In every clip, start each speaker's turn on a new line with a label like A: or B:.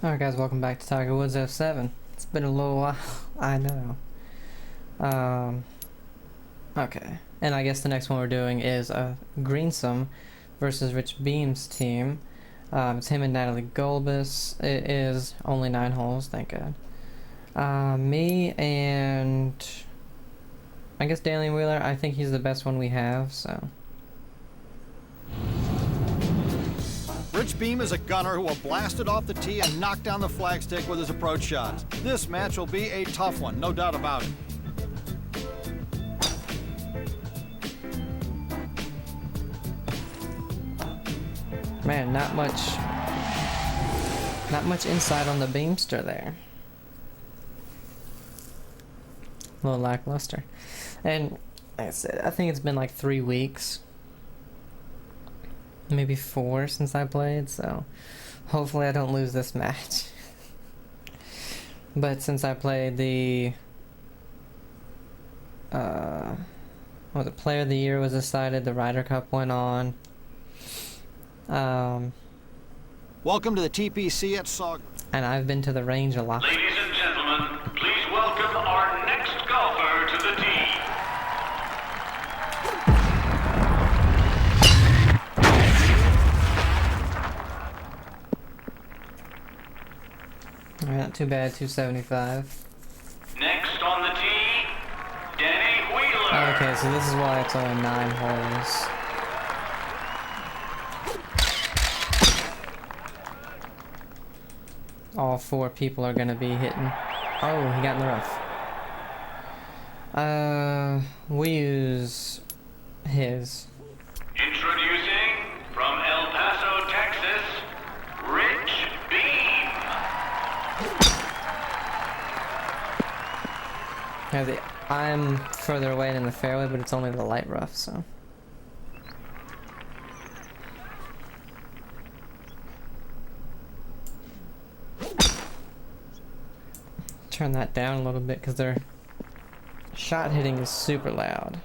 A: Alright guys, welcome back to Tiger Woods F7. It's been a little while, I know. Okay. And I guess the next one we're doing is Greensome versus Rich Beam's team. It's him and Natalie Golbus. It is only 9 holes, thank God. Me and I guess Dalian Wheeler, I think he's the best one we have, so.
B: Rich Beam is a gunner who will blast it off the tee and knock down the flagstick with his approach shots. This match will be a tough one, no doubt about it.
A: Man, not much insight on the Beamster there. A little lackluster. And like I said, I think it's been like 3 weeks. Maybe 4 since I played, so hopefully I don't lose this match. But since I played the the Player of the Year was decided, the Ryder Cup went on.
B: Welcome to the TPC at Sauk.
A: And I've been to the range a lot.
C: Ladies and gentlemen, please welcome our next golfer to the tee.
A: Alright, not too bad, 275.
C: Next on the tee, Danny Wheeler.
A: Okay, so this is why it's only 9 holes. All 4 people are gonna be hitting. Oh, he got in the rough. We use his.
C: Introducing from El Paso, Texas, Rich Beam.
A: I'm further away in the fairway, but it's only the light rough, so. Turn that down a little bit because their shot hitting is super loud.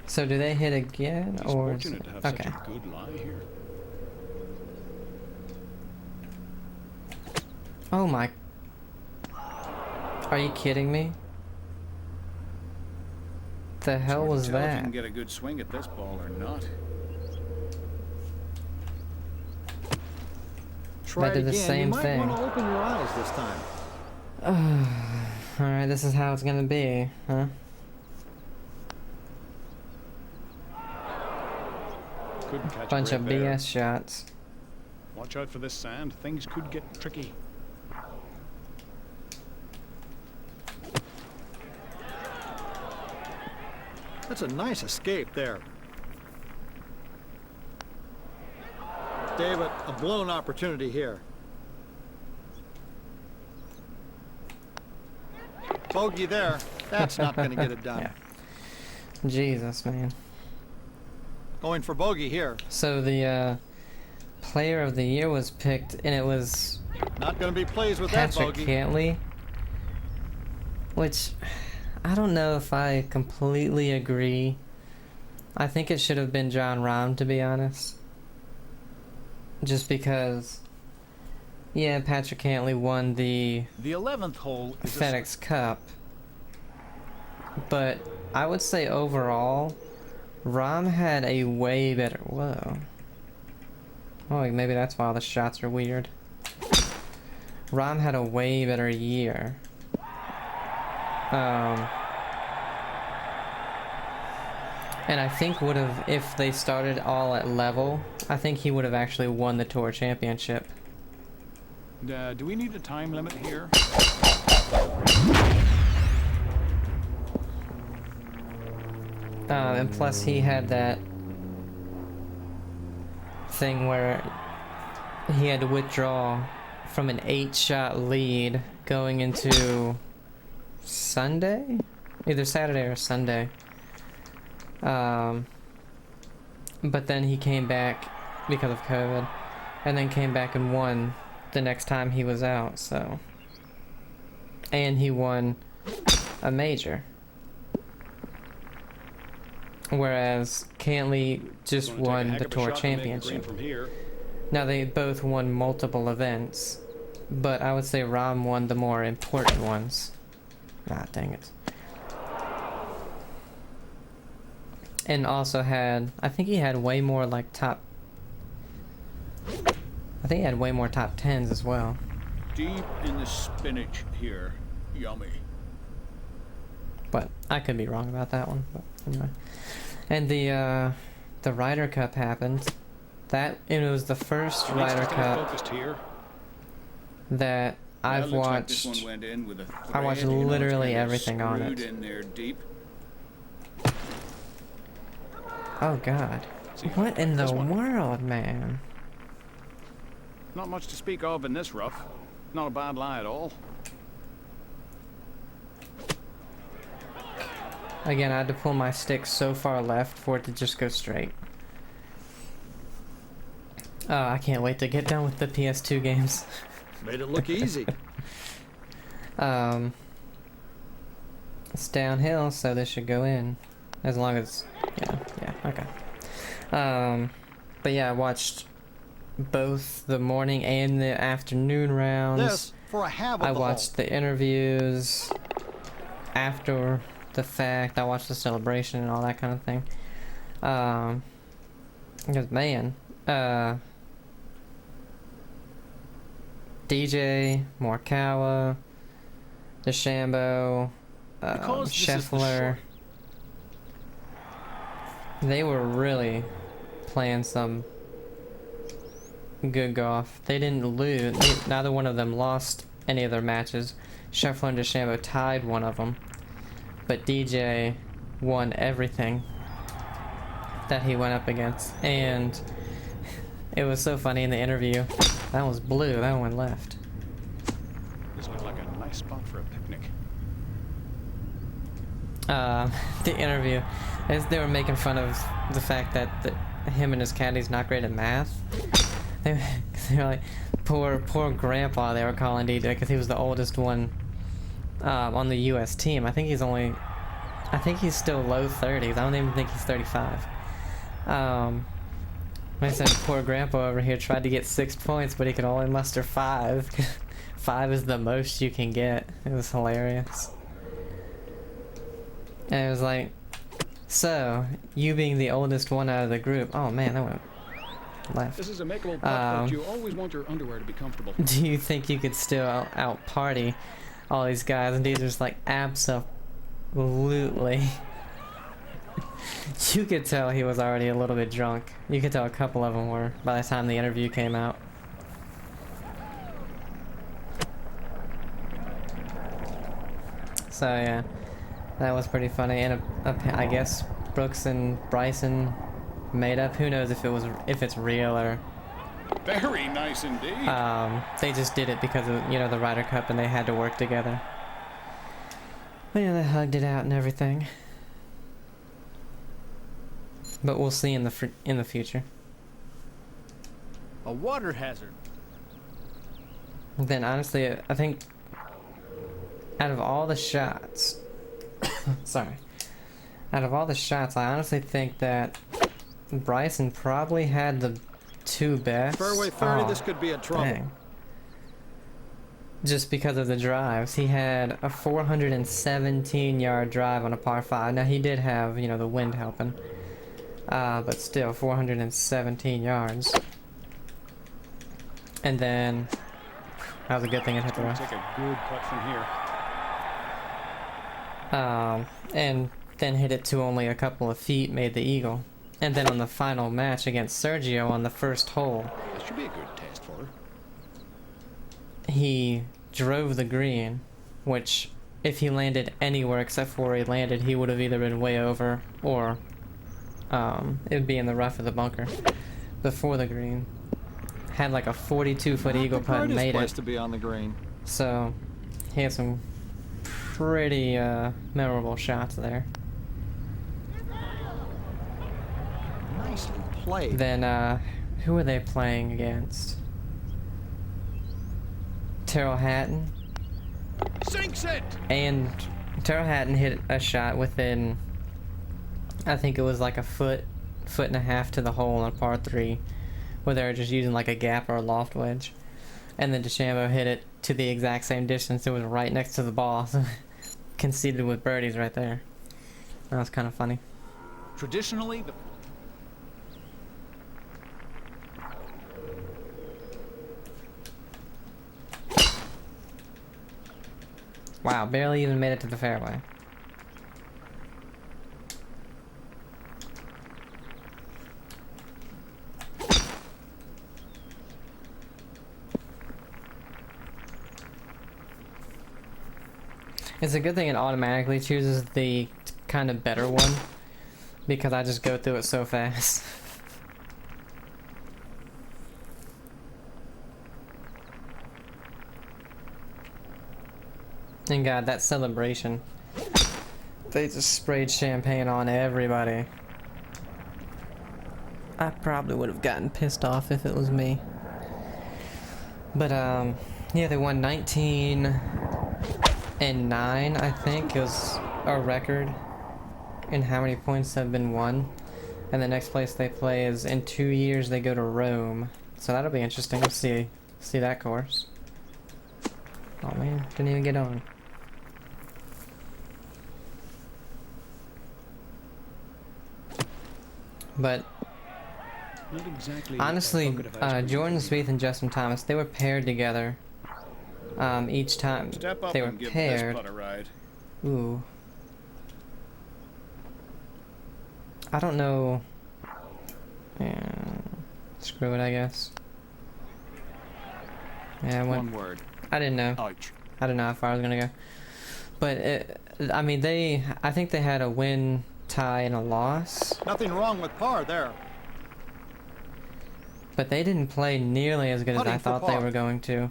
A: So do they hit again, or is it, okay?
D: Good lie here.
A: Oh my! Are you kidding me? The hell was
D: If you
A: that?
D: can get a good swing at this ball or not.
B: Try
A: I did
B: it
A: the
B: again.
A: same
B: you
A: thing.
B: might want to open your eyes this time.
A: Alright, this is how it's gonna be, huh?
D: Couldn't catch
A: Bunch
D: a
A: of
D: break there.
A: BS shots.
D: Watch out for this sand. Things could get tricky.
B: That's a nice escape there. David, a blown opportunity here. Bogey there. That's not going to get it done.
A: Yeah. Jesus, man.
B: Going for bogey here.
A: So the Player of the Year was picked, and it was
B: Not going to be pleased with that
A: Patrick
B: bogey.
A: Cantley, which I don't know if I completely agree. I think it should have been John Rahm, to be honest. Just because, yeah, Patrick Cantley won the
D: The 11th hole is
A: FedEx Cup, but I would say overall, Rahm had a way better. Whoa. Oh, maybe that's why all the shots are weird. Rahm had a way better year. And I think would have, if they started all at level, I think he would have actually won the Tour Championship.
D: do we need a time limit here?
A: And plus he had that thing where he had to withdraw from an 8-shot lead going into Sunday? Either Saturday or Sunday. But then he came back because of COVID, and then came back and won the next time he was out, so. And he won a major. whereas Cantley just
D: Gonna take a
A: won
D: heck
A: the
D: of a
A: Tour
D: shot to make the green
A: Championship.
D: from here.
A: Now they both won multiple events, but I would say Rahm won the more important ones. Ah, dang it. And also had, I think he had way more like top, I think he had way more top 10s as well.
D: Deep in the spinach here. Yummy.
A: But I could be wrong about that one. But anyway. And the Ryder Cup happened. And it was the first
D: Needs to
A: Ryder
D: stay
A: Cup
D: focused here.
A: that I've
D: Looks like this
A: watched.
D: one went in with a
A: I watched
D: thread, you know, it's
A: literally
D: kinda
A: everything on
D: screwed
A: it.
D: in there deep.
A: Oh God!
D: See,
A: What in the
D: this one.
A: world, man?
D: Not much to speak of in this rough. Not a bad lie at all.
A: Again, I had to pull my stick so far left for it to just go straight. Oh, I can't wait to get done with the PS2 games.
B: Made it look easy.
A: It's downhill, so this should go in. As long as, yeah, okay. But yeah, I watched both the morning and the afternoon rounds.
B: This for a half of
A: I
B: the
A: watched the interviews after the fact. I watched the celebration and all that kind of thing. Because man, DJ, Morikawa, DeChambeau,
B: Because this is the
A: Scheffler.
B: short-
A: They were really playing some good golf. They didn't lose. Neither one of them lost any of their matches. Scheffler and DeChambeau tied one of them, but DJ won everything that he went up against. And it was so funny in the interview. That was blue. That one left.
D: This looked like a nice spot for a picnic.
A: The interview, as they were making fun of the fact that him and his caddy's not great at math. They were like, poor grandpa. They were calling DJ because he was the oldest one on the U.S. team. I think he's still low 30s. I don't even think he's 35. I said, poor grandpa over here tried to get 6 points, but he could only muster 5. 5 is the most you can get. It was hilarious. And it was like, so, you being the oldest one out of the group. Oh man, that went left.
D: This is a makeable putt, but you always want your underwear to be comfortable.
A: Do you think you could still out party all these guys? And these are just like, absolutely. You could tell he was already a little bit drunk. You could tell a couple of them were by the time the interview came out. So yeah, that was pretty funny. And I guess Brooks and Bryson made up. Who knows if it's real or
D: Very nice indeed.
A: they just did it because of the Ryder Cup and they had to work together. But yeah, they hugged it out and everything. But we'll see in the future.
B: A water hazard.
A: Then honestly, I think out of all the shots, out of all the shots, I honestly think that Bryson probably had the 2 best.
B: Fairway 30,
A: Oh,
B: this could be a trouble.
A: dang. Just because of the drives. He had a 417-yard drive on a par 5. Now he did have, the wind helping. But still, 417 yards. And then, that was a good thing it hit the
D: Gonna
A: rough.
D: take a good putt from here.
A: And then hit it to only a couple of feet, made the eagle. And then on the final match against Sergio on the first hole,
D: This should be a good test for her.
A: he drove the green, which if he landed anywhere except for where he landed, he would have either been way over or it would be in the rough of the bunker before the green. Had like a 42-foot eagle putt and made
B: place
A: it.
B: to be on the green.
A: So he had some pretty memorable shots there.
B: Nicely played.
A: Then who were they playing against? Terrell Hatton.
D: Sinks it!
A: And Terrell Hatton hit a shot within I think it was like a foot and a half to the hole on par 3, where they were just using like a gap or a loft wedge. And then DeChambeau hit it to the exact same distance. It was right next to the ball. So conceded with birdies right there. That was kind of funny.
D: Traditionally, the
A: Wow, barely even made it to the fairway. It's a good thing it automatically chooses the kind of better one, because I just go through it so fast. And God, that celebration. They just sprayed champagne on everybody. I probably would have gotten pissed off if it was me. But, yeah, they won 19 and 9, I think, is a record in how many points have been won. And the next place they play is in 2 years they go to Rome. So that'll be interesting to see that course. Oh man, didn't even get on. But
D: not exactly
A: honestly,
D: bucket of ice cream.
A: Jordan Spieth and Justin Thomas, they were paired together. Each time
D: Step up
A: they were
D: and give
A: paired.
D: this putt a ride.
A: Ooh. I don't know. Yeah, screw it, I guess. Yeah,
D: One word.
A: I didn't know.
D: Ouch.
A: I didn't know how far I was gonna go. But I mean, I think they had a win, tie, and a loss.
B: Nothing wrong with par there.
A: But they didn't play nearly as good as
B: Putting
A: I
B: for
A: thought they
B: par.
A: were going to.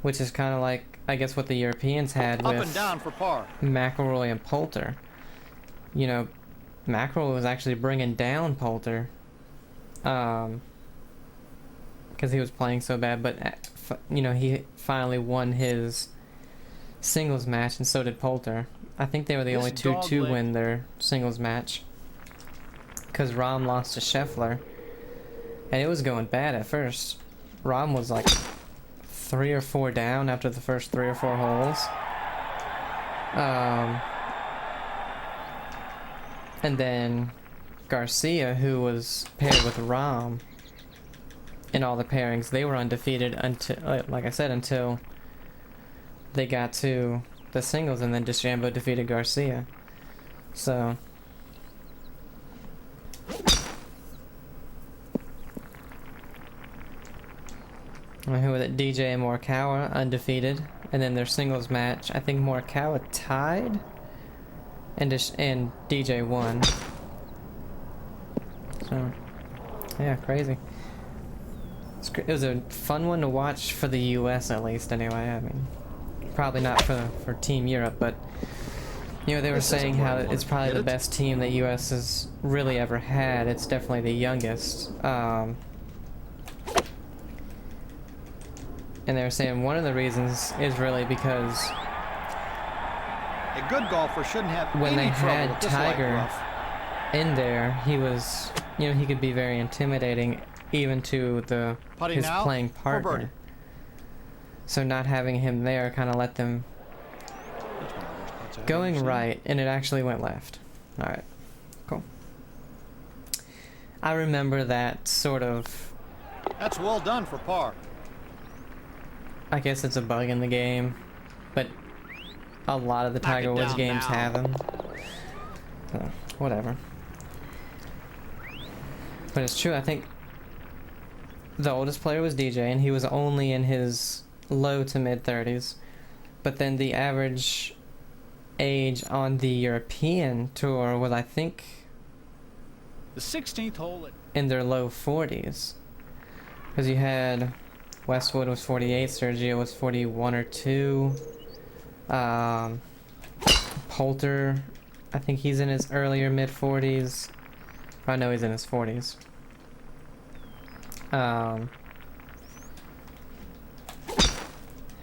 A: Which is kind of like, I guess, what the Europeans had
B: Up
A: with
B: and down for par.
A: McIlroy and Poulter. You know, McIlroy was actually bringing down Poulter. Because he was playing so bad. But, you know, he finally won his singles match, and so did Poulter. I think they were the
B: This
A: only two to
B: dog leg-
A: win their singles match. Because Rahm lost to Scheffler. And it was going bad at first. Rahm was like 3 or 4 down after the first 3 or 4 holes. And then Garcia, who was paired with Rahm in all the pairings, they were undefeated until, like I said, until they got to the singles, and then DeChambeau defeated Garcia. So who was it? DJ and Morikawa undefeated, and then their singles match, I think Morikawa tied, and DJ won. So yeah, crazy. It was a fun one to watch for the U.S. at least, anyway. I mean, probably not for Team Europe, but you know, they were saying how it's probably the best team that U.S. has really ever had. It's definitely the youngest. And they were saying one of the reasons is really because
B: A good golfer shouldn't have
A: when
B: any
A: they
B: trouble
A: had
B: with this light
A: Tiger
B: rough.
A: in there, he was, you know, he could be very intimidating even to
B: Putting
A: his
B: now
A: playing
B: for birdie.
A: partner. So not having him there kind of let them
D: That's one of the worst putts I've ever
A: going
D: seen.
A: right, and it actually went left. All right, cool. I remember that sort of.
B: That's well done for par.
A: I guess it's a bug in the game, but a lot of the
B: Knock it
A: Tiger Woods
B: down
A: games
B: now.
A: have them. So, whatever. But it's true, I think the oldest player was DJ, and he was only in his low to mid 30s. But then the average age on the European tour was, I think,
D: The 16th hole at
A: in their low 40s. Because you had Westwood was 48, Sergio was 41 or 2. Poulter, I think he's in his earlier mid 40s. I know he's in his 40s.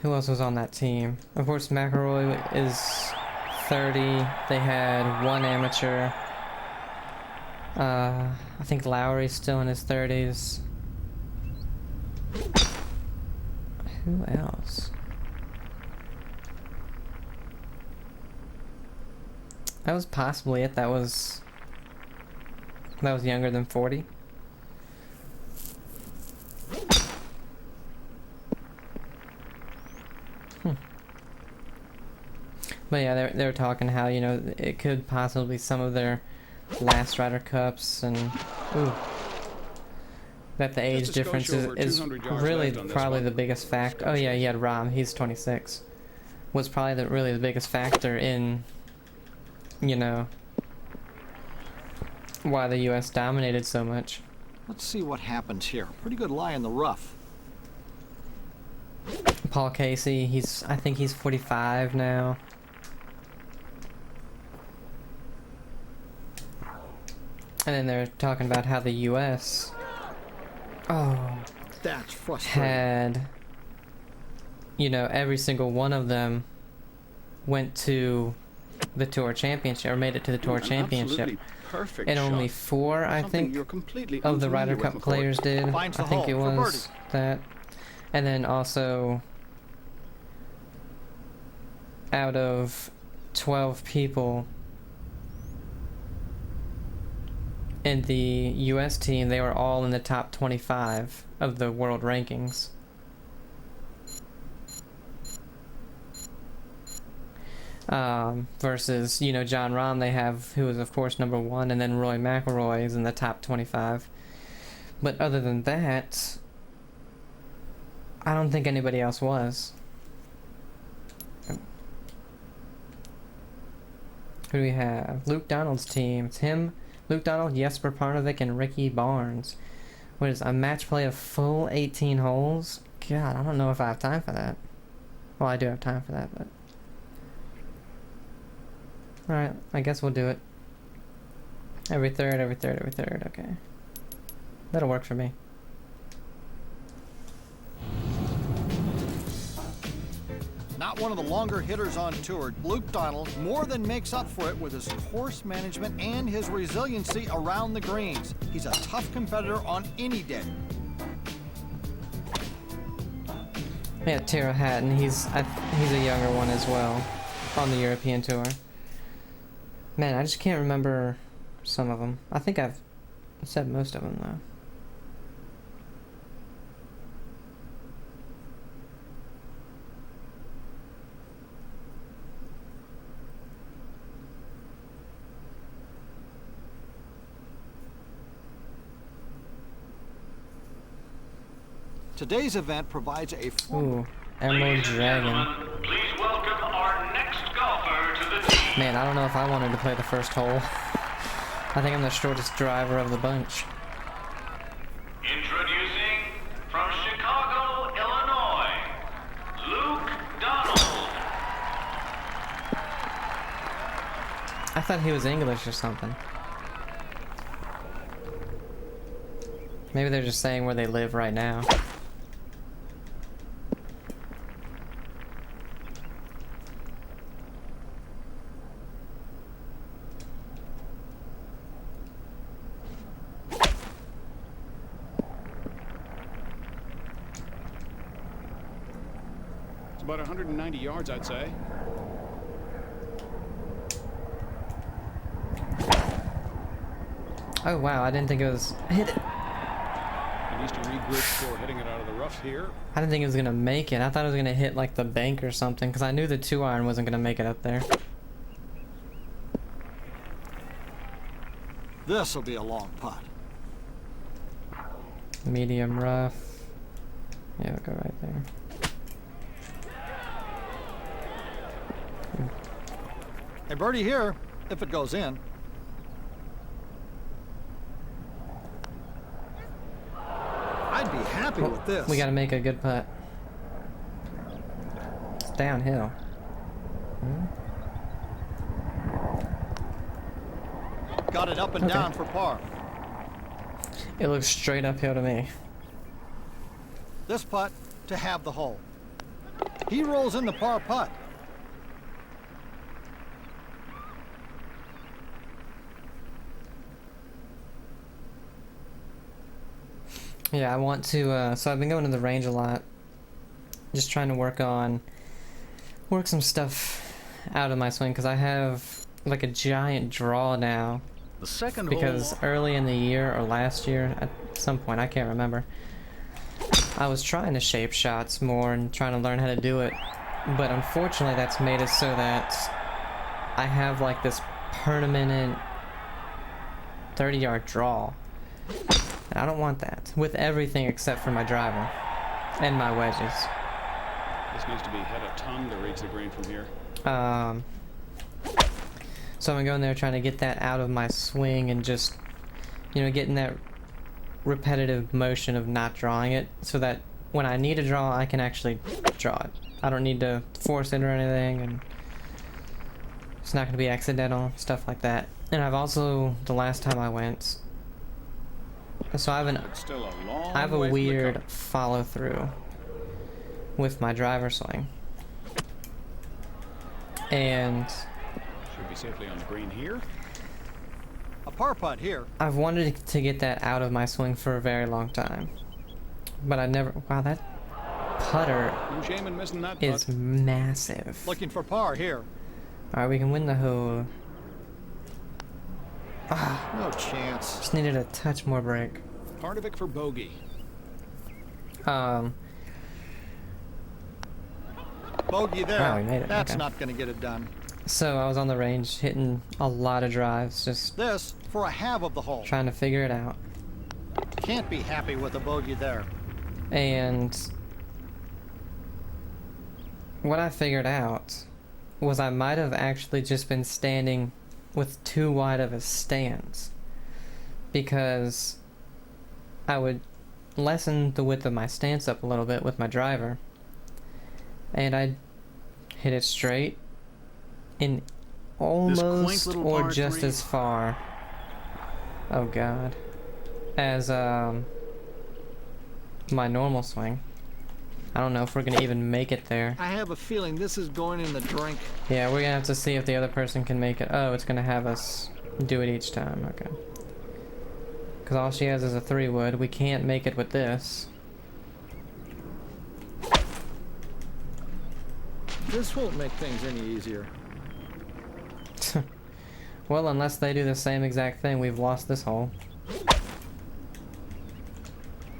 A: Who else was on that team? Of course, McIlroy is 30. They had one amateur. I think Lowry's still in his 30s. Who else? That was possibly it. That was younger than 40. But yeah, they were talking how, you know, it could possibly be some of their last Ryder Cups, and ooh, that the age
D: Just a
A: difference
D: skosh over
A: is
D: 200 yards
A: really
D: left on this
A: probably
D: one.
A: the biggest factor. Oh yeah, he had Rob. He's 26. Was probably really the biggest factor in, you know, why the U.S. dominated so much.
B: Let's see what happens here. Pretty good lie in the rough.
A: Paul Casey, I think he's 45 now. And then they're talking about how the U.S.
B: That's frustrating.
A: had, you know, every single one of them went to the Tour Championship, or made it to the Tour Championship.
D: Absolutely perfect
A: And only
D: shot.
A: 4, I
D: Something
A: think,
D: you're completely
A: of the
D: unfamiliar
A: Ryder
D: with,
A: Cup
D: McCoy.
A: players did.
B: Finds
A: I
B: the
A: think it
B: hole for
A: was that. And then also, out of 12 people in the US team, they were all in the top 25 of the world rankings. Versus, you know, John Rahm, they have, who is of course number 1, and then Roy McIlroy is in the top 25. But other than that, I don't think anybody else was. Who do we have? Luke Donald's team. It's him, Luke Donald, Jesper Parnevik, and Ricky Barnes. What is a match play of full 18 holes? God, I don't know if I have time for that. Well, I do have time for that, but... Alright, I guess we'll do it. Every third, okay. That'll work for me.
B: Not one of the longer hitters on tour, Luke Donald more than makes up for it with his course management and his resiliency around the greens. He's a tough competitor on any day.
A: Yeah, Tara Hatton, he's a younger one as well, on the European Tour. Man, I just can't remember some of them. I think I've said most of them, though.
B: Today's event provides a
A: Ooh, Emerald
C: Ladies and
A: Dragon.
C: gentlemen, please welcome our next golfer to the team.
A: Man, I don't know if I wanted to play the first hole. I think I'm the shortest driver of the bunch.
C: Introducing from Chicago, Illinois, Luke Donald.
A: I thought he was English or something. Maybe they're just saying where they live right now.
D: It's about 190 yards, I'd say.
A: Oh wow, I didn't think it was... Hit it!
D: He needs to regroup before hitting it out of the rough here.
A: I didn't think it was gonna make it. I thought it was gonna hit like the bank or something, because I knew the 2-iron wasn't gonna make it up there.
B: This'll be a long putt.
A: Medium rough. Yeah, we'll go right there.
B: A birdie here, if it goes in. I'd be happy
A: Well,
B: with this.
A: we gotta make a good putt. It's downhill.
B: Got it up and
A: Okay.
B: down for par.
A: It looks straight uphill to me.
B: This putt to have the hole. He rolls in the par putt.
A: Yeah, I want to, so I've been going to the range a lot. Just trying to work some stuff out of my swing, because I have like a giant draw now.
D: The second
A: Because
D: hole.
A: early in the year, or last year, at some point, I can't remember, I was trying to shape shots more and trying to learn how to do it. But unfortunately, that's made it so that I have like this permanent 30-yard draw. And I don't want that. With everything except for my driver and my wedges.
D: This needs to be head of tongue to reach the green from here.
A: So I'm going there trying to get that out of my swing and just, you know, getting that repetitive motion of not drawing it, so that when I need to draw, I can actually draw it. I don't need to force it or anything, and it's not going to be accidental, stuff like that. And I've also, the last time I went, so I
D: It's still a long
A: have a
D: way from the
A: weird
D: cup.
A: follow through with my driver swing. And
D: Should be safely on the green here.
B: A par putt here.
A: I've wanted to get that out of my swing for a very long time. But I never, wow, that putter
D: No shame in missing that
A: is
D: putt.
A: massive.
B: Looking for par here.
A: Alright, we can win the hole.
B: No chance.
A: Just needed a touch more break.
D: Part of it for bogey.
B: Bogey there.
A: Wow, we made it,
B: That's
A: okay.
B: not going to get it done.
A: So I was on the range hitting a lot of drives, just
B: This for a half of the hole.
A: trying to figure it out.
B: Can't be happy with a bogey there.
A: And what I figured out was I might have actually just been standing with too wide of a stance, because I would lessen the width of my stance up a little bit with my driver, and I'd hit it straight in almost
D: little
A: or
D: par
A: just
D: three.
A: as far, oh god, as my normal swing. I don't know if we're gonna even make it there.
B: I have a feeling this is going in the drink.
A: Yeah, we're gonna have to see if the other person can make it. Oh, it's gonna have us do it each time. Okay. Because all she has is a 3-wood. We can't make it with this.
B: This won't make things any easier.
A: Well, unless they do the same exact thing, we've lost this hole.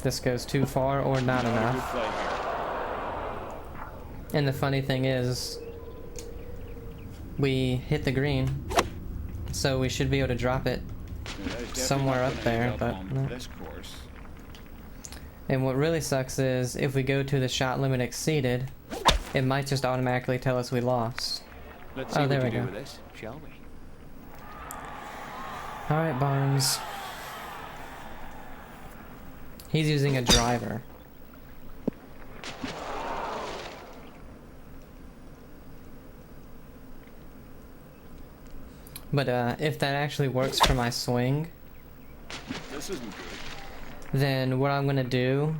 A: This goes too far or not
D: Good
A: enough.
D: play here.
A: And the funny thing is, we hit the green, so we should be able to drop it.
D: Yeah, that is definitely
A: Somewhere
D: not
A: up
D: gonna
A: there,
D: end up
A: but
D: on
A: no.
D: this course.
A: And what really sucks is, if we go to the shot limit exceeded, it might just automatically tell us we lost.
D: Let's see
A: Oh,
D: what
A: there
D: we
A: we
D: can
A: go.
D: do with this, shall we?
A: Alright, Barnes. He's using a driver. But if that actually works for my swing,
D: This isn't good.
A: then what I'm gonna do,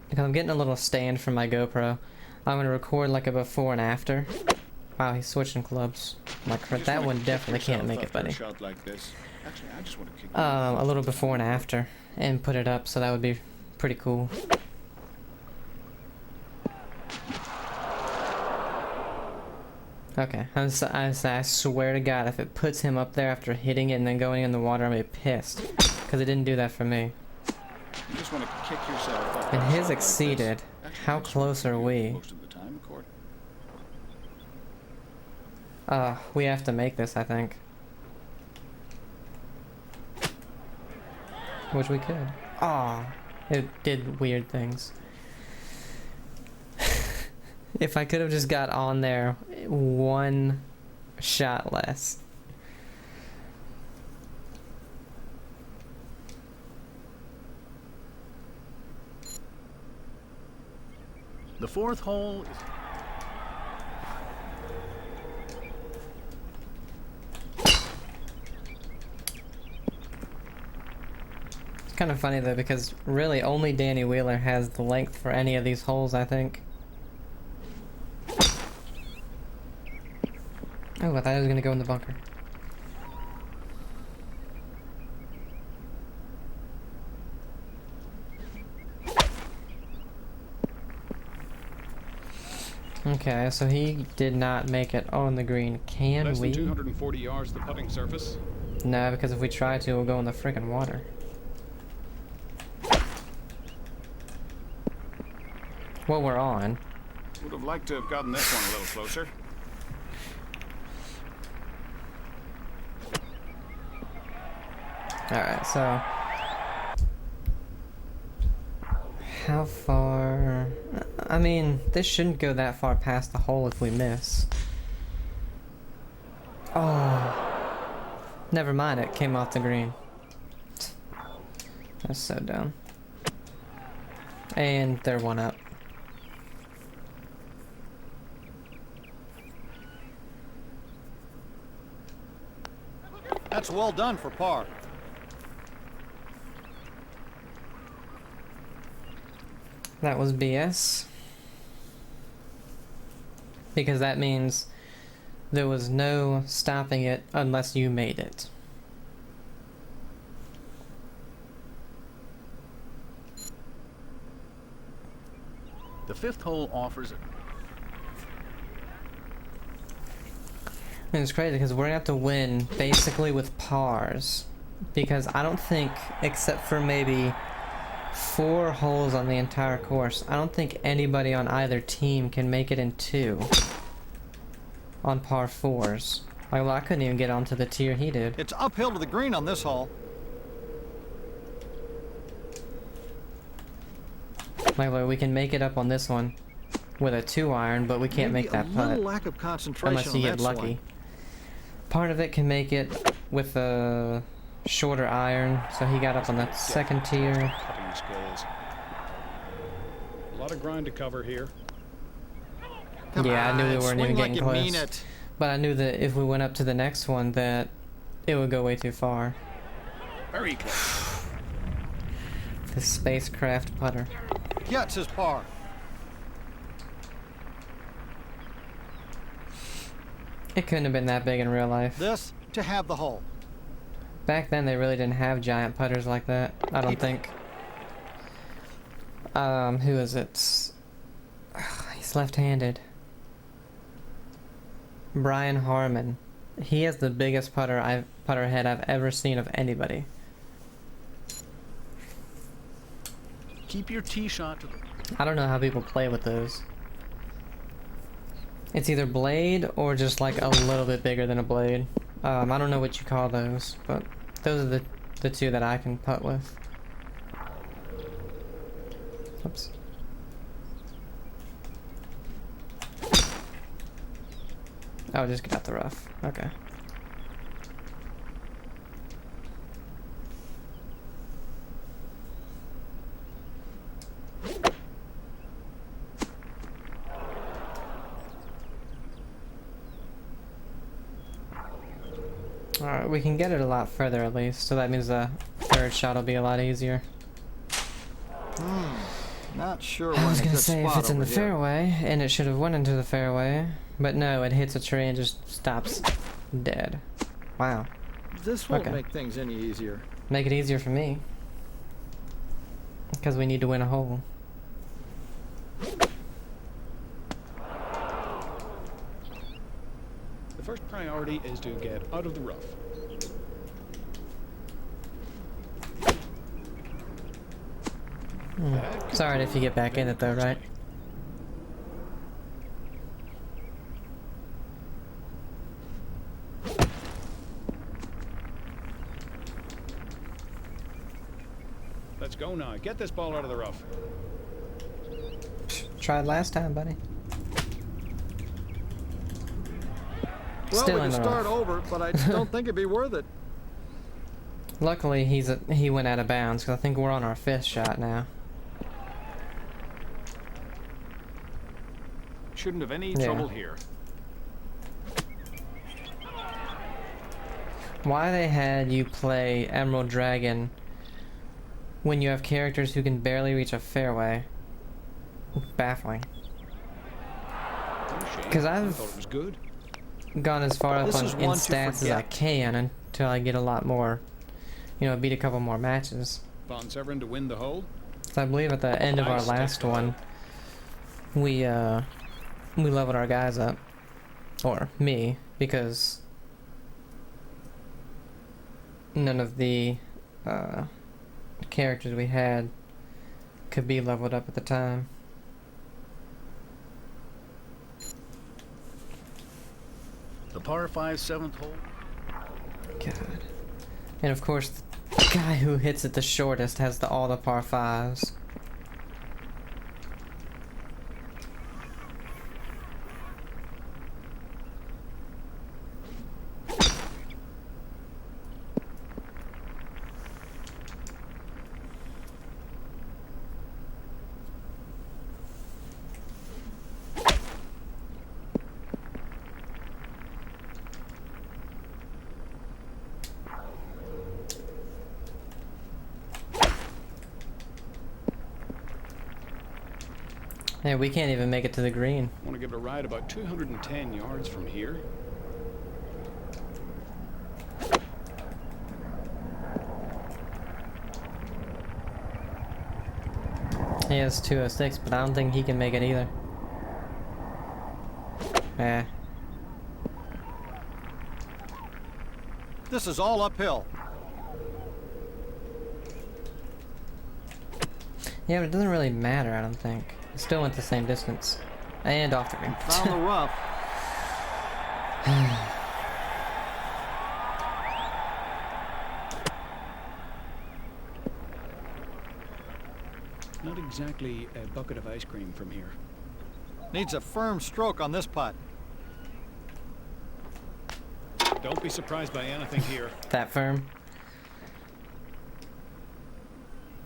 A: because I'm getting a little stand from my GoPro, I'm gonna record like a before and after. Wow, he's switching clubs. Like,
D: You just
A: that
D: wanna
A: one
D: kick
A: definitely can't
D: yourself
A: make it,
D: after
A: buddy.
D: A shot like this. Actually, I just want to kick.
A: A little before and after, and put it up, so that would be pretty cool. Okay, I swear to God, if it puts him up there after hitting it and then going in the water, I'm gonna be pissed. Because it didn't do that for me.
D: You just want to kick yourself after
A: And
D: a
A: his
D: shot like this.
A: exceeded.
D: Actually,
A: How
D: I just
A: close
D: wanna
A: are
D: kick
A: we?
D: Most of the time, Court.
A: We have to make this, I think. Which we could. Aw, it did weird things. If I could have just got on there one shot less.
D: The fourth hole is...
A: It's kind of funny though, because really only Danny Wheeler has the length for any of these holes, I think. Oh, I thought I was gonna go in the bunker. Okay, so he did not make it on the green. Can
D: Less
A: we?
D: than 240 yards to the putting surface.
A: No, because if we try to, we'll go in the friggin' water. Well, we're on.
D: Would have liked to have gotten this one a little closer.
A: Alright, so... how far... I mean, this shouldn't go that far past the hole if we miss. Oh. Never mind, it came off the green. That's so dumb. And they're one up.
B: That's well done for par.
A: That was BS. Because that means there was no stopping it unless you made it.
D: The fifth hole offers it.
A: And it's crazy because we're gonna have to win basically with pars. Because I don't think, except for maybe 4 holes on the entire course, I don't think anybody on either team can make it in 2 on par 4s. Like, well, I couldn't even get onto the tier he did.
B: It's uphill to the green on this hole.
A: Like, look, we can make it up on this one with a 2-iron, but we can't
B: Maybe
A: make that
B: a
A: putt
B: little lack of concentration
A: unless you
B: on
A: get
B: that
A: lucky.
B: swing.
A: Part of it can make it with a shorter iron, so he got up on that second tier.
D: Putting skills. A lot of grind to cover here.
B: Come
A: Yeah, I knew they
B: on,
A: weren't
B: swing
A: even
B: like
A: getting
B: you
A: close.
B: mean it.
A: But I knew that if we went up to the next one, that it would go way too far.
D: Very close.
A: The spacecraft putter.
B: Gets his par.
A: It couldn't have been that big in real life.
B: This to have the hole.
A: Back then, they really didn't have giant putters like that. I don't think. Who is it? He's left-handed. Brian Harmon. He has the biggest putter head I've ever seen of anybody.
D: Keep your tee shot to the...
A: I don't know how people play with those. It's either blade or just like a little bit bigger than a blade. I don't know what you call those, but those are the 2 that I can putt with. Oops. Oh, just get out the rough. Okay. Alright, we can get it a lot further at least, so that means the 3rd shot will be a lot easier.
B: Not sure.
A: I was
B: gonna
A: gonna say if it's in the fairway, and it should have went into the fairway, but no, it hits a tree and just stops dead. Wow.
B: This won't
A: Okay.
B: make things any easier.
A: Make it easier for me. Because we need to win a hole.
D: The first priority is to get out of the rough.
A: Sorry if you get back in it though, right?
D: Let's go now. Get this ball out of the rough.
A: Tried last time, buddy.
B: Well,
A: Still
B: we
A: in
B: can
A: the
B: start
A: rough.
B: over, but I don't think it'd be worth it.
A: Luckily, he went out of bounds, because I think we're on our 5th shot now.
D: Shouldn't have any
A: Yeah.
D: trouble here.
A: Why they had you play Emerald Dragon when you have characters who can barely reach a fairway? Baffling. Because
D: I
A: I've
D: thought it was good.
A: gone as far up
B: This
A: on
B: is
A: in
B: one to
A: stats as I
B: forget.
A: can until I get a lot more, you know, beat a couple more matches.
D: Von Severn to win the hole.
A: So I believe at the end of our
D: Nice
A: last
D: stick,
A: one, we we leveled our guys up. Or me, because none of the characters we had could be leveled up at the time.
D: The par 5 7th hole.
A: God. And of course, the guy who hits it the shortest has all the par 5s. Yeah, we can't even make it to the green.
D: I want to give it a ride about 210 yards from here.
A: He has 206, but I don't think he can make it either. Yeah.
B: This is all uphill.
A: Yeah, but it doesn't really matter, I don't think. It still went the same distance. And off the green.
B: Found the rough.
D: Not exactly a bucket of ice cream from here.
B: Needs a firm stroke on this putt.
D: Don't be surprised by anything here.
A: That firm.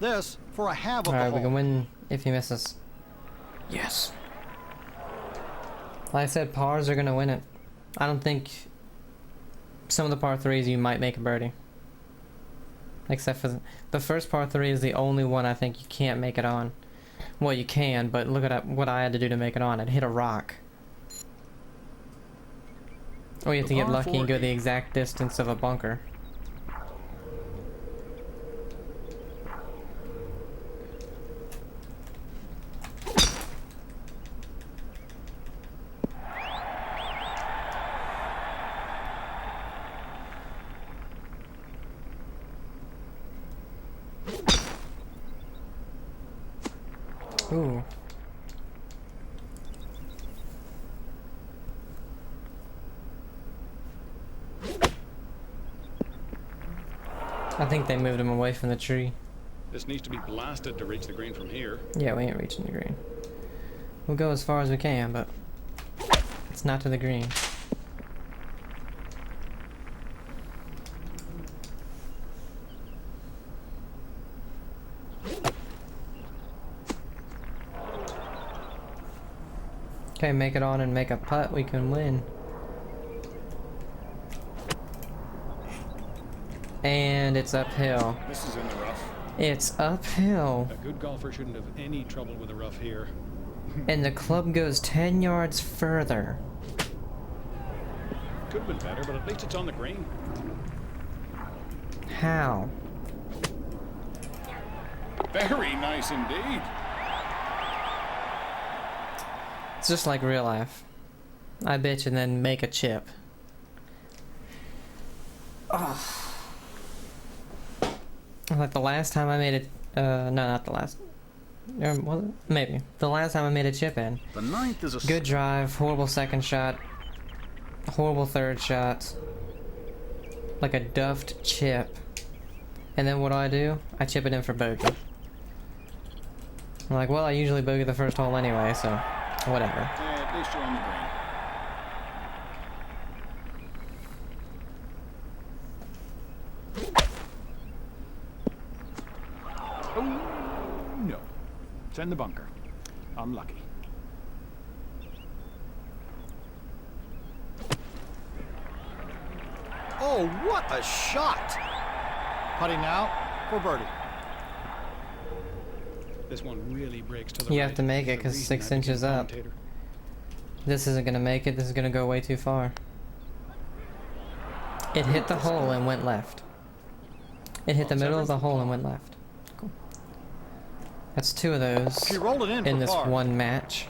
B: This for a half of the
A: Alright, we
B: hole.
A: can win if he misses. Yes. Like I said, pars are gonna win it. I don't think some of the par 3s you might make a birdie. Except for the first par 3 is the only one I think you can't make it on. Well, you can, but look at what I had to do to make it on. I'd hit a rock. Or you have to get lucky and go the exact distance of a bunker. Ooh. I think they moved him away from the tree.
D: This needs to be blasted to reach the green from here.
A: Yeah, we ain't reaching the green. We'll go as far as we can, but it's not to the green. Okay, make it on and make a putt, we can win. And it's uphill.
D: This is in the rough.
A: It's uphill.
D: A good golfer shouldn't have any trouble with the rough here.
A: And the club goes 10 yards further.
D: Could have been better, but at least it's on the green.
A: How?
D: Very nice indeed.
A: It's just like real life. I bitch and then make a chip. Oh. Like the last time I made it, no, not the last. Was it? Maybe. The last time I made a chip in.
D: The ninth is a
A: Good drive, horrible second shot, horrible third shot. Like a duffed chip. And then what do? I chip it in for bogey. I'm like, well, I usually bogey the first hole anyway, so whatever.
D: Yeah, at least you're on the green. Oh, no. It's in the bunker. Unlucky.
B: Oh, what a shot! Putting out for birdie.
D: This one really breaks to the
A: You
D: right.
A: have to make it
D: There's a
A: 'cause
D: reason
A: 6
D: I became
A: inches up.
D: commentator.
A: This isn't gonna make it, this is gonna go way too far. It hit the hole and went left. It hit the middle of the hole and went left. Cool. That's 2 of those
B: She rolled it in for
A: this
B: par.
A: one match.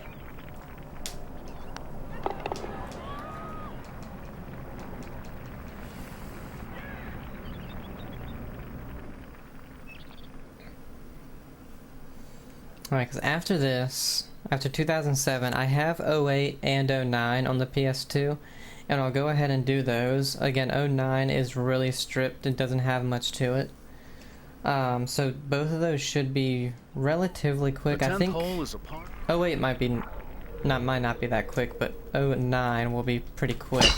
A: Alright, because after this, after 2007, I have 08 and 09 on the PS2, and I'll go ahead and do those. Again, 09 is really stripped, it doesn't have much to it. So both of those should be relatively quick. I think
D: hole is a par.
A: 08 might not be that quick, but 09 will be pretty quick.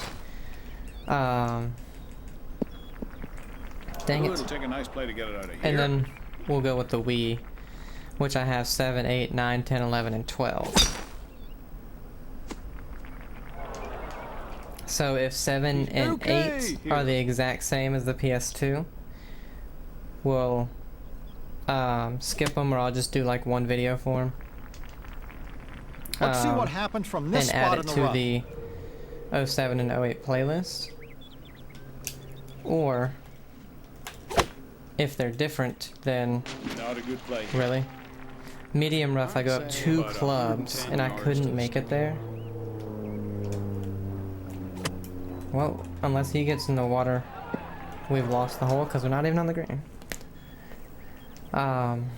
A: Dang
D: It'll
A: it.
D: take a nice play to get it out of here.
A: And then we'll go with the Wii, which I have 7, 8, 9, 10, 11, and 12. So if 7 and
D: Okay,
A: 8 are the exact same as the PS2, we'll skip them, or I'll just do like one video for them.
B: Let's see what happened from this
A: and add
B: spot
A: it
B: in the
A: to
B: rough.
A: the 07 and 08 playlist. Or if they're different, then
D: Not a good play.
A: really. Medium rough, I go up
D: I'd say
A: 2
D: about
A: clubs,
D: 110
A: and I
D: yards to
A: couldn't
D: the
A: make it
D: square.
A: there. Well, unless he gets in the water, we've lost the hole because we're not even on the green. And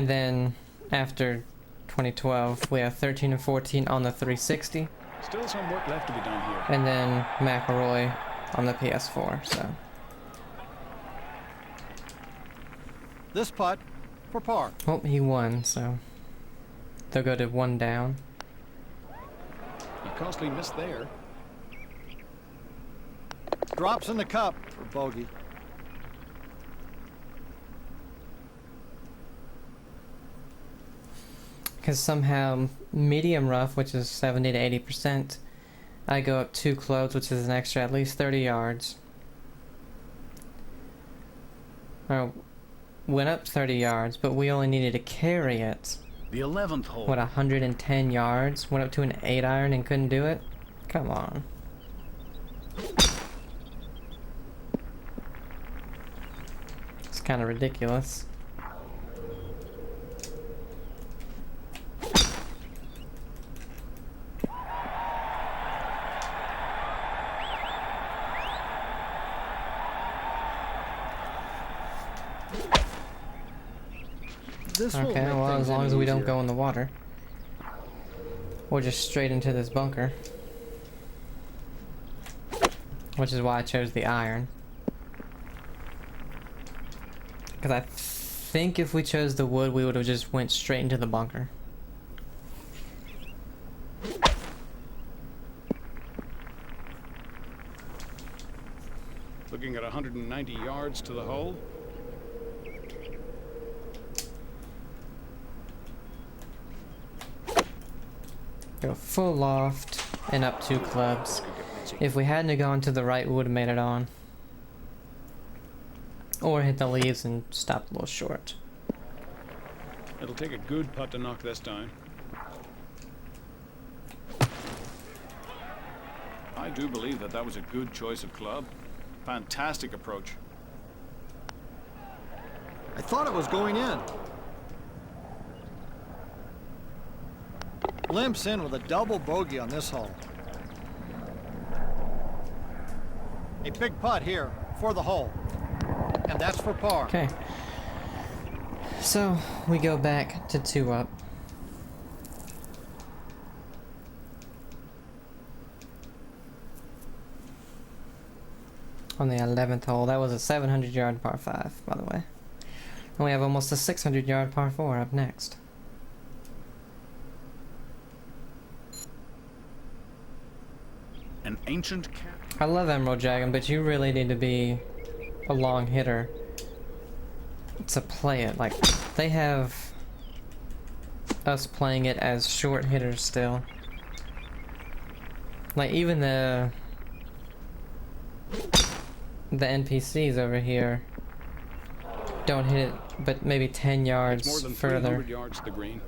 A: then after 2012, we have 13 and 14 on the 360,
D: Still some work left to be done here.
A: and then McElroy on the PS4. So
B: This putt for par.
A: well, he won, so they'll go to 1 down.
D: A costly miss there.
B: Drops in the cup for bogey.
A: Because somehow medium rough, which is 70 to 80%, I go up 2 clubs, which is an extra at least 30 yards. Or went up 30 yards, but we only needed to carry it.
D: The 11th hole.
A: What, 110 yards? Went up to an 8 iron and couldn't do it? Come on. It's kind of ridiculous.
B: This will
A: Okay,
B: make
A: well,
B: things
A: as long
B: any
A: as we don't
B: easier.
A: go in the water. Or just straight into this bunker. Which is why I chose the iron. Because I think if we chose the wood, we would have just went straight into the bunker.
D: Looking at 190 yards to the hole.
A: Go full loft and up 2 clubs. If we hadn't have gone to the right, we would have made it on. Or hit the leaves and stopped a little short.
D: It'll take a good putt to knock this down. I do believe that was a good choice of club. Fantastic approach.
B: I thought it was going in. Limps in with a double bogey on this hole. A big putt here for the hole. And that's for par.
A: Okay. So, we go back to 2 up. On the 11th hole. That was a 700-yard par 5, by the way. And we have almost a 600-yard par 4 up next.
D: An ancient cat.
A: I love Emerald Dragon, but you really need to be a long hitter to play it. Like, they have us playing it as short hitters still. Like, even the NPCs over here don't hit it, but maybe 10
D: It's more
A: yards
D: than
A: further.
D: 300 yards to the green.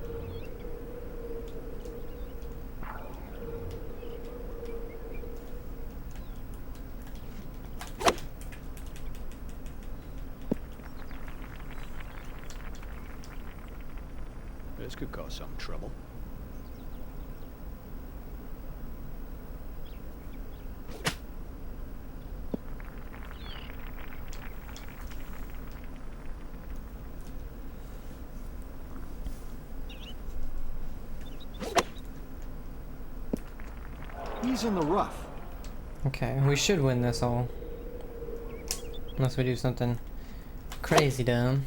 D: This could cause some trouble.
B: he's in the rough.
A: Okay, we should win this hole. Unless we do something crazy dumb.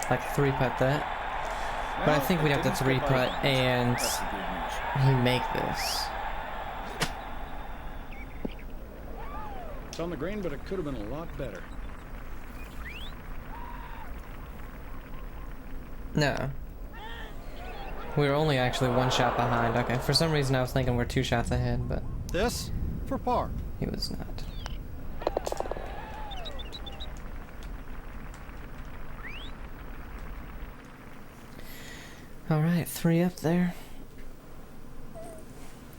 A: Like 3-putt that. But I think we'd have to 3-putt and
D: That's the good news.
A: he make this.
D: It's on the green, but it could have been a lot better.
A: No. We were only actually 1 shot behind. Okay, for some reason I was thinking we're 2 shots ahead, but
B: This for par.
A: he was not. Alright, 3 up there.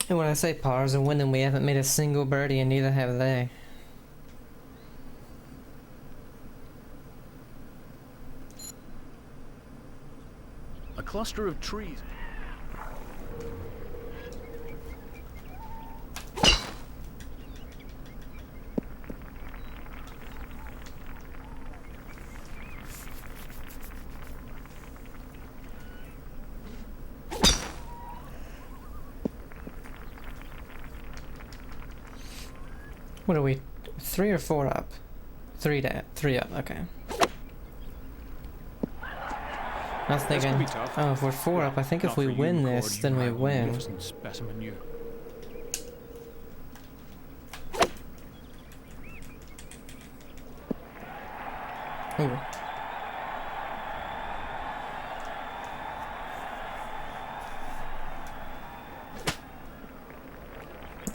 A: And when I say pars and winning, we haven't made a single birdie and neither have they.
D: A cluster of trees.
A: What are we? 3 or 4 up? 3 up, okay. I was
D: This could
A: thinking,
D: be tough.
A: oh, if we're 4 up, I think if
D: Not
A: we
D: for you,
A: win
D: Cord,
A: this,
D: you
A: then we
D: are a
A: win.
D: magnificent specimen, you.
A: Ooh.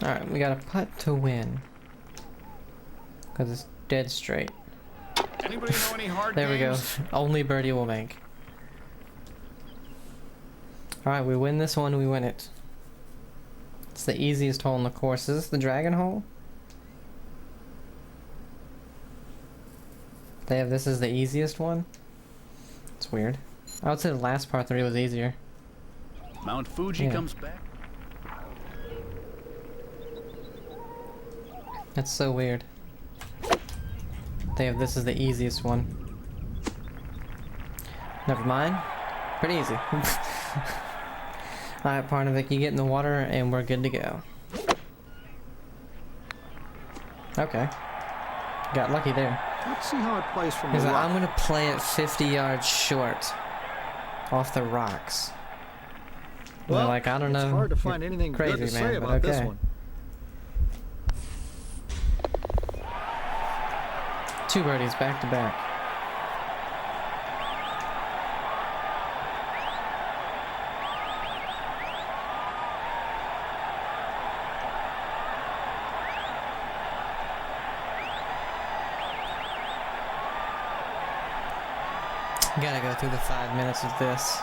A: Alright, we got a putt to win. Because it's dead straight.
D: Anybody know any hard
A: There we go.
D: games?
A: Only birdie will make. Alright, we win this one, we win it. It's the easiest hole in the course. Is this the dragon hole? They have this as the easiest one? It's weird. I would say the last par 3 was easier.
D: Mount Fuji
A: Yeah.
D: comes back.
A: That's so weird. They have this as the easiest one. Never mind. Pretty easy. Alright, Parnovic, you get in the water and we're good to go. Okay. Got lucky there.
B: Let's see how it plays from the
A: He's like,
B: rough.
A: I'm gonna play it 50 yards short. Off the rocks. And they're
B: Well,
A: like, I don't know.
B: It's hard to
A: You're
B: find anything
A: crazy,
B: good to
A: man,
B: say
A: but
B: about this
A: okay.
B: one.
A: 2 birdies back to back. Gotta go through the 5 minutes of this.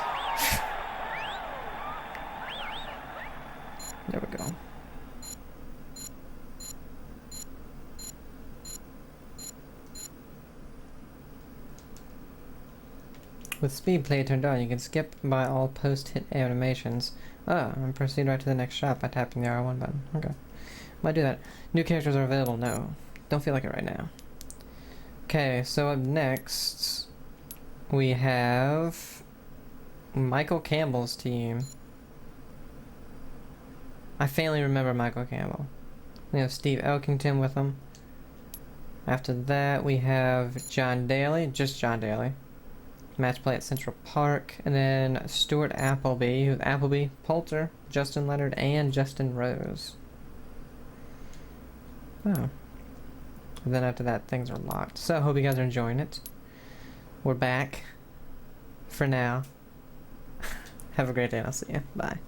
A: There we go. With speed play turned on, you can skip by all post-hit animations. Oh, and proceed right to the next shot by tapping the R1 button. Okay. Might do that. New characters are available? No. Don't feel like it right now. Okay, so up next, we have Michael Campbell's team. I faintly remember Michael Campbell. We have Steve Elkington with him. After that, we have John Daly, just John Daly. Match play at Central Park. And then Stuart Appleby, with Appleby, Poulter, Justin Leonard, and Justin Rose. Oh. And then after that, things are locked. So, I hope you guys are enjoying it. We're back. For now. Have a great day, and I'll see you. Bye.